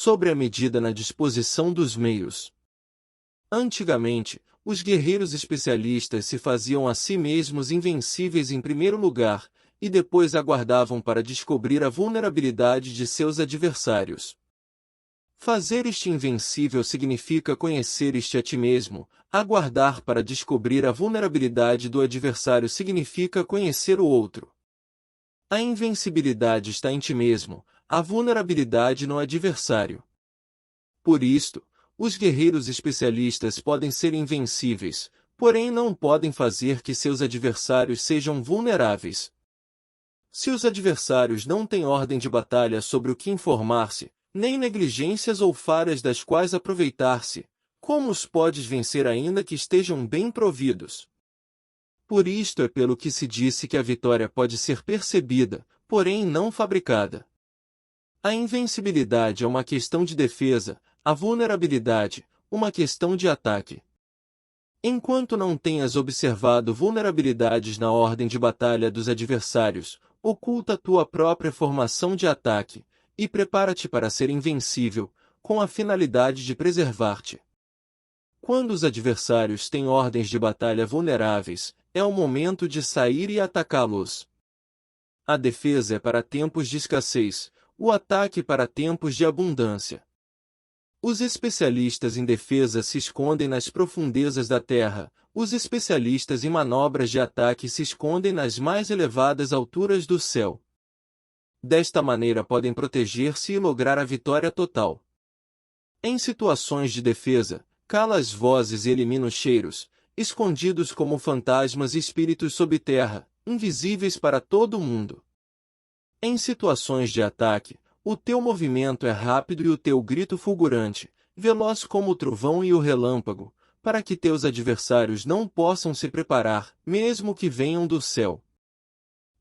sobre a medida na disposição dos meios. Antigamente, os guerreiros especialistas se faziam a si mesmos invencíveis em primeiro lugar, e depois aguardavam para descobrir a vulnerabilidade de seus adversários. Fazer este invencível significa conhecer este a ti mesmo, aguardar para descobrir a vulnerabilidade do adversário significa conhecer o outro. A invencibilidade está em ti mesmo, a vulnerabilidade no adversário. Por isto, os guerreiros especialistas podem ser invencíveis, porém não podem fazer que seus adversários sejam vulneráveis. Se os adversários não têm ordem de batalha sobre o que informar-se, nem negligências ou falhas das quais aproveitar-se, como os podes vencer ainda que estejam bem providos? Por isto é pelo que se disse que a vitória pode ser percebida, porém não fabricada. A invencibilidade é uma questão de defesa, a vulnerabilidade, uma questão de ataque. Enquanto não tenhas observado vulnerabilidades na ordem de batalha dos adversários, oculta tua própria formação de ataque, e prepara-te para ser invencível, com a finalidade de preservar-te. Quando os adversários têm ordens de batalha vulneráveis, é o momento de sair e atacá-los. A defesa é para tempos de escassez, o ataque para tempos de abundância. Os especialistas em defesa se escondem nas profundezas da terra, os especialistas em manobras de ataque se escondem nas mais elevadas alturas do céu. Desta maneira podem proteger-se e lograr a vitória total. Em situações de defesa, cala as vozes e elimina os cheiros, escondidos como fantasmas e espíritos sob terra, invisíveis para todo mundo. Em situações de ataque, o teu movimento é rápido e o teu grito fulgurante, veloz como o trovão e o relâmpago, para que teus adversários não possam se preparar, mesmo que venham do céu.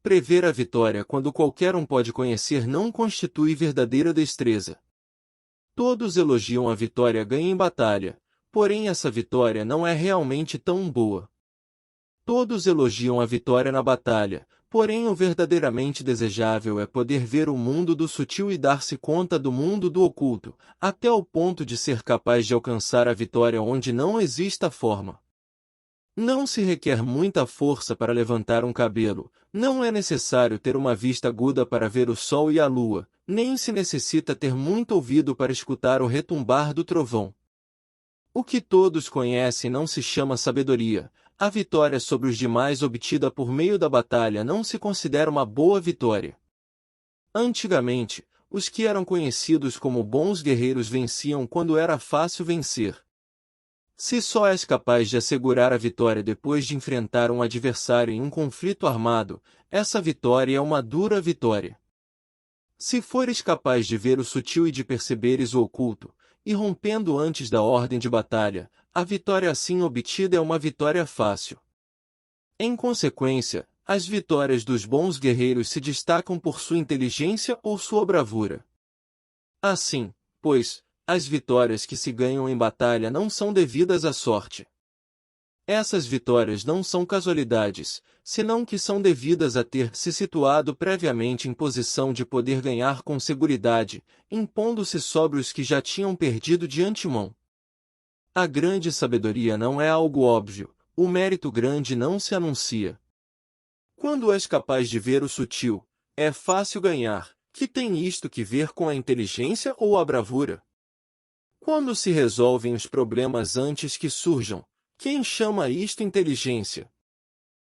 Prever a vitória quando qualquer um pode conhecer não constitui verdadeira destreza. Todos elogiam a vitória ganha em batalha, porém essa vitória não é realmente tão boa. Todos elogiam a vitória na batalha, porém o verdadeiramente desejável é poder ver o mundo do sutil e dar-se conta do mundo do oculto, até o ponto de ser capaz de alcançar a vitória onde não exista forma. Não se requer muita força para levantar um cabelo, não é necessário ter uma vista aguda para ver o sol e a lua, nem se necessita ter muito ouvido para escutar o retumbar do trovão. O que todos conhecem não se chama sabedoria. A vitória sobre os demais obtida por meio da batalha não se considera uma boa vitória. Antigamente, os que eram conhecidos como bons guerreiros venciam quando era fácil vencer. Se só és capaz de assegurar a vitória depois de enfrentar um adversário em um conflito armado, essa vitória é uma dura vitória. Se fores capaz de ver o sutil e de perceberes o oculto, e rompendo antes da ordem de batalha, a vitória assim obtida é uma vitória fácil. Em consequência, as vitórias dos bons guerreiros se destacam por sua inteligência ou sua bravura. Assim, pois, as vitórias que se ganham em batalha não são devidas à sorte. Essas vitórias não são casualidades, senão que são devidas a ter se situado previamente em posição de poder ganhar com seguridade, impondo-se sobre os que já tinham perdido de antemão. A grande sabedoria não é algo óbvio, o mérito grande não se anuncia. Quando és capaz de ver o sutil, é fácil ganhar, que tem isto que ver com a inteligência ou a bravura? Quando se resolvem os problemas antes que surjam, quem chama isto inteligência?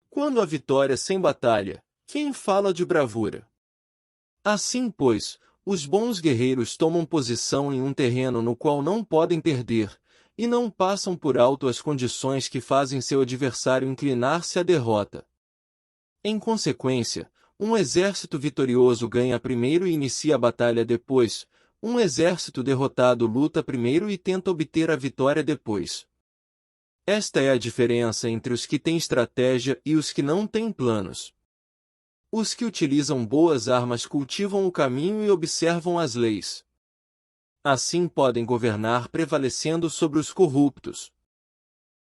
Quando a vitória sem batalha, quem fala de bravura? Assim, pois, os bons guerreiros tomam posição em um terreno no qual não podem perder, e não passam por alto as condições que fazem seu adversário inclinar-se à derrota. Em consequência, um exército vitorioso ganha primeiro e inicia a batalha depois, um exército derrotado luta primeiro e tenta obter a vitória depois. Esta é a diferença entre os que têm estratégia e os que não têm planos. Os que utilizam boas armas cultivam o caminho e observam as leis. Assim podem governar prevalecendo sobre os corruptos.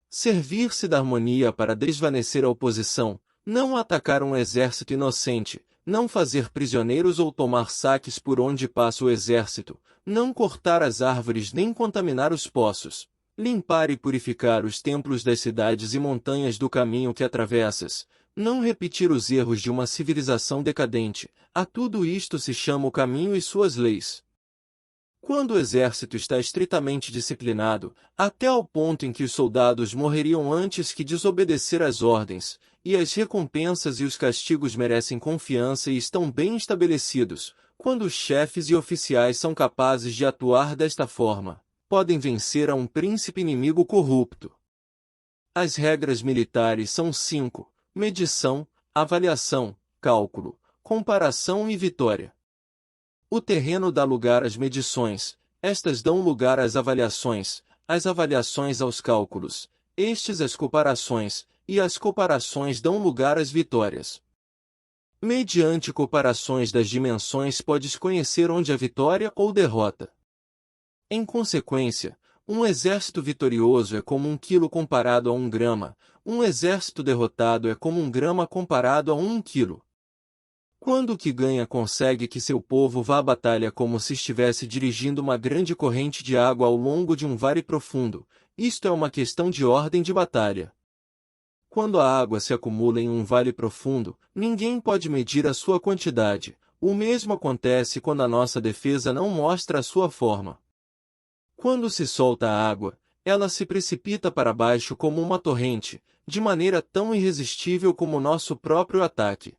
Servir-se da harmonia para desvanecer a oposição, não atacar um exército inocente, não fazer prisioneiros ou tomar saques por onde passa o exército, não cortar as árvores nem contaminar os poços, limpar e purificar os templos das cidades e montanhas do caminho que atravessas, não repetir os erros de uma civilização decadente. A tudo isto se chama o caminho e suas leis. Quando o exército está estritamente disciplinado, até ao ponto em que os soldados morreriam antes que desobedecer às ordens, e as recompensas e os castigos merecem confiança e estão bem estabelecidos, quando os chefes e oficiais são capazes de atuar desta forma, podem vencer a um príncipe inimigo corrupto. As regras militares são 5: medição, avaliação, cálculo, comparação e vitória. O terreno dá lugar às medições, estas dão lugar às avaliações, as avaliações aos cálculos, estes às comparações, e as comparações dão lugar às vitórias. Mediante comparações das dimensões podes conhecer onde a vitória ou derrota. Em consequência, um exército vitorioso é como 1 quilo comparado a 1 grama, um exército derrotado é como 1 grama comparado a 1 quilo. Quando o que ganha consegue que seu povo vá à batalha como se estivesse dirigindo uma grande corrente de água ao longo de um vale profundo, isto é uma questão de ordem de batalha. Quando a água se acumula em um vale profundo, ninguém pode medir a sua quantidade. O mesmo acontece quando a nossa defesa não mostra a sua forma. Quando se solta a água, ela se precipita para baixo como uma torrente, de maneira tão irresistível como o nosso próprio ataque.